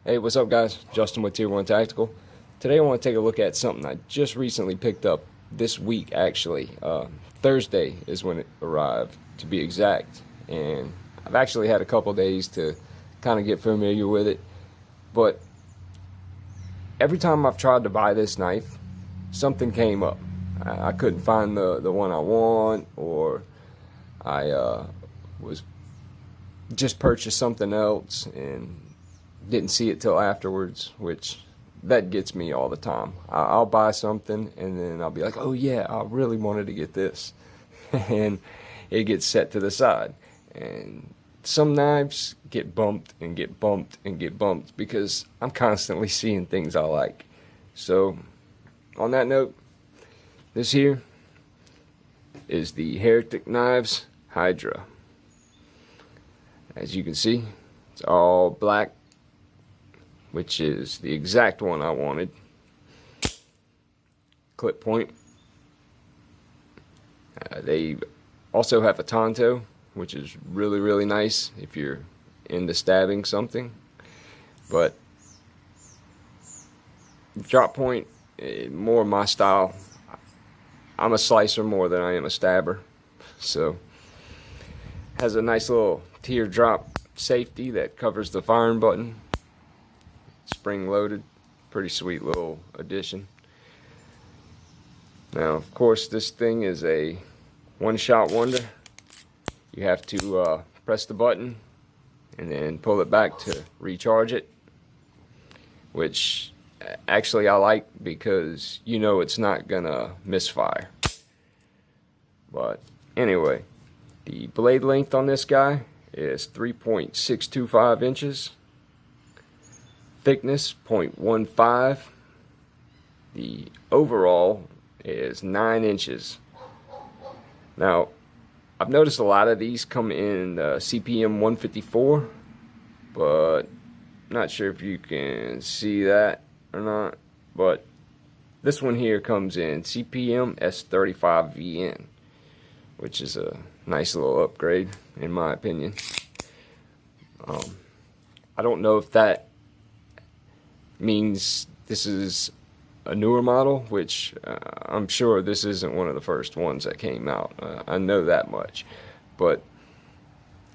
Hey, what's up guys? Justin with Tier 1 Tactical. Today I want to take a look at something I just recently picked up this week actually. Thursday is when it arrived to be exact, and I've actually had a couple days to kind of get familiar with it, but every time I've tried to buy this knife, something came up. I couldn't find the one I want, or I was just purchased something else and didn't see it till afterwards, which that gets me all the time. I'll buy something and then I'll be like, oh yeah, I really wanted to get this, and it gets set to the side. And some knives get bumped and get bumped and get bumped because I'm constantly seeing things I like. So on that note, this here is the Heretic knives Hydra. As you can see, it's all black, which is the exact one I wanted. Clip point. They also have a Tonto, which is really nice if you're into stabbing something. But drop point, more my style. I'm a slicer more than I am a stabber. So has a nice little teardrop safety that covers the firing button. Spring loaded, pretty sweet little addition. Now of course this thing is a one-shot wonder. You have to press the button and then pull it back to recharge it, which actually I like because you know it's not gonna misfire. But anyway, the blade length on this guy is 3.625 inches. Thickness 0.15. The overall is 9 inches. Now I've noticed a lot of these come in CPM 154, but not sure if you can see that or not, but this one here comes in CPM S35VN, which is a nice little upgrade in my opinion. I don't know if that means this is a newer model, which I'm sure this isn't one of the first ones that came out. I know that much, but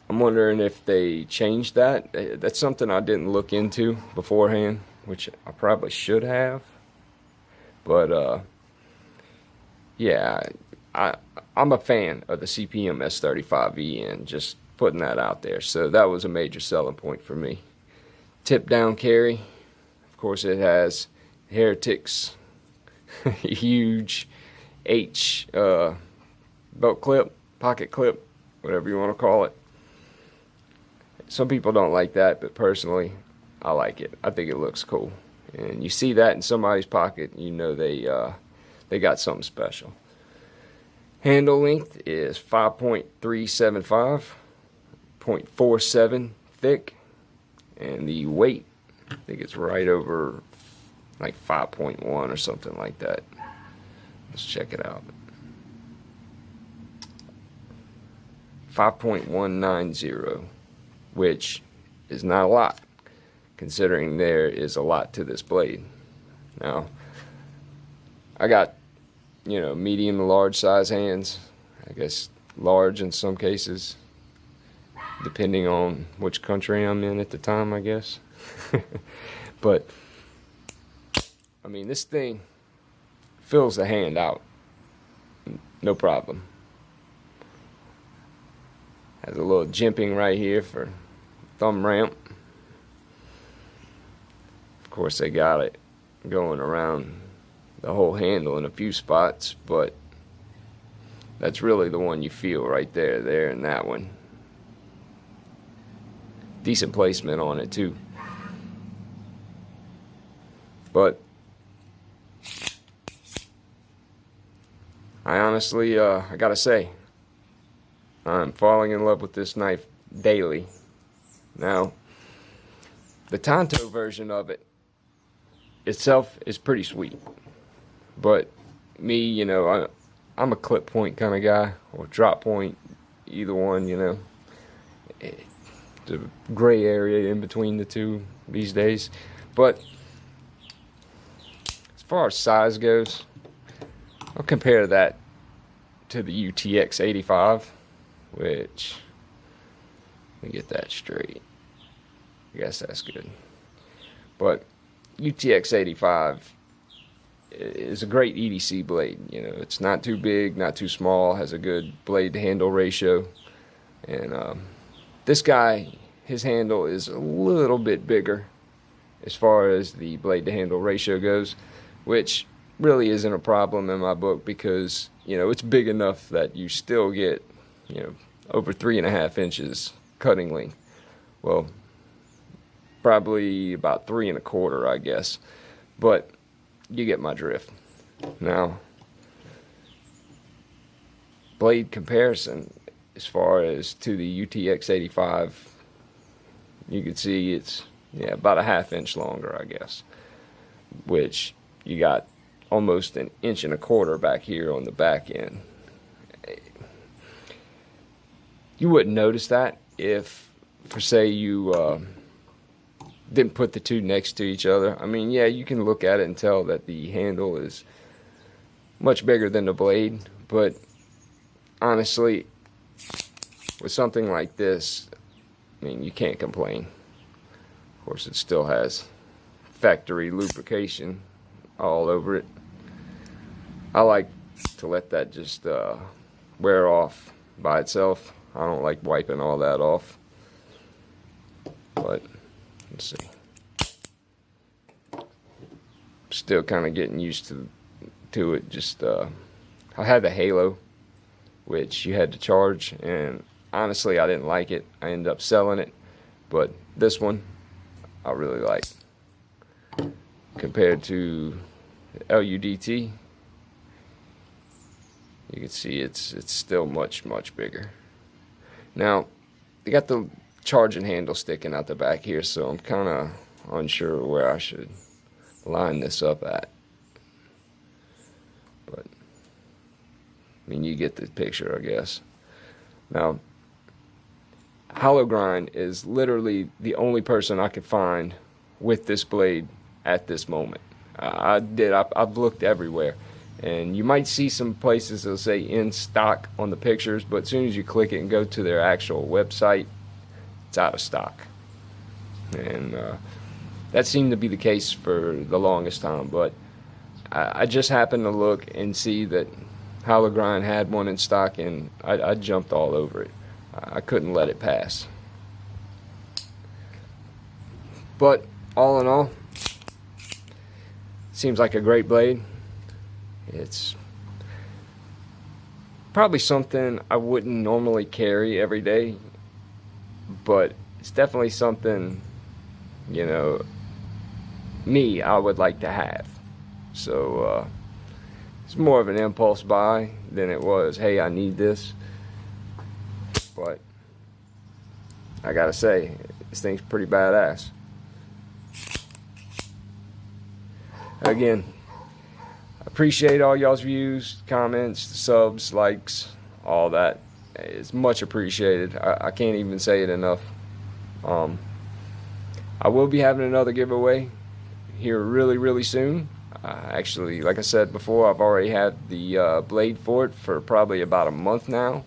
I'm wondering if they changed that. That's something I didn't look into beforehand, which I probably should have. But yeah, I'm a fan of the CPM S35VN, just putting that out there. So that was a major selling point for me. Tip down carry. Of course, it has Heretic's huge H belt clip, pocket clip, whatever you want to call it. Some people don't like that, but personally, I like it. I think it looks cool. And you see that in somebody's pocket, you know they got something special. Handle length is 5.375, 0.47 thick, and the weight, I think it's right over like 5.1 or something like that. Let's check it out. 5.190, which is not a lot considering there is a lot to this blade. Now I got, you know, medium to large size hands. I guess large in some cases, depending on which country I'm in at the time, I guess. But I mean, this thing fills the hand out, no problem. Has a little jimping right here for thumb ramp. Of course, they got it going around the whole handle in a few spots, but that's really the one you feel right there and that one. Decent placement on it too. But I honestly, I gotta say, I'm falling in love with this knife daily. Now, the Tonto version of it itself is pretty sweet, but me, you know, I'm a clip point kind of guy, or drop point, either one, you know. the gray area in between the two these days. But as far as size goes, I'll compare that to the UTX 85, which, let me get that straight. I guess that's good. But UTX 85 is a great EDC blade. You know, it's not too big, not too small, has a good blade to handle ratio. And this guy, his handle is a little bit bigger as far as the blade to handle ratio goes, which really isn't a problem in my book, because, you know, it's big enough that you still get, you know, over 3.5 inches cutting length. Well, probably about 3.25, I guess, but you get my drift. Now, blade comparison, as far as to the UTX 85, you can see it's, yeah, about 1/2 inch longer, I guess, which you got almost 1.25 inches back here on the back end. You wouldn't notice that if, for say, you didn't put the two next to each other. I mean, yeah, you can look at it and tell that the handle is much bigger than the blade, but honestly, with something like this, I mean, you can't complain. Of course, it still has factory lubrication all over it. I like to let that just wear off by itself. I don't like wiping all that off. But let's see. Still kind of getting used to it. Just I had the Halo, which you had to charge, and honestly, I didn't like it. I ended up selling it, but this one I really like. Compared to the LUDT, you can see it's still much bigger. Now, they got the charging handle sticking out the back here, so I'm kind of unsure where I should line this up at. But I mean, you get the picture, I guess. Now, Hollow Grind is literally the only person I could find with this blade at this moment. I've looked everywhere, and you might see some places that'll say in stock on the pictures, but as soon as you click it and go to their actual website, it's out of stock. And that seemed to be the case for the longest time, but I just happened to look and see that Hollow Grind had one in stock, and I jumped all over it. I couldn't let it pass. But all in all, seems like a great blade. It's probably something I wouldn't normally carry every day, but it's definitely something, you know, I would like to have. So it's more of an impulse buy than it was, hey, I need this. But I gotta say, this thing's pretty badass. Again, appreciate all y'all's views, comments, subs, likes, all that. It's much appreciated. I can't even say it enough. I will be having another giveaway here really soon. Actually, like I said before, I've already had the blade for it for probably about a month now.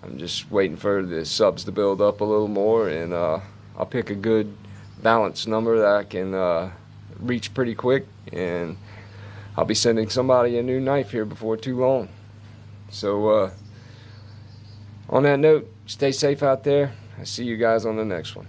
I'm just waiting for the subs to build up a little more, and I'll pick a good balanced number that I can reach pretty quick, and I'll be sending somebody a new knife here before too long. So on that note, stay safe out there. I'll see you guys on the next one.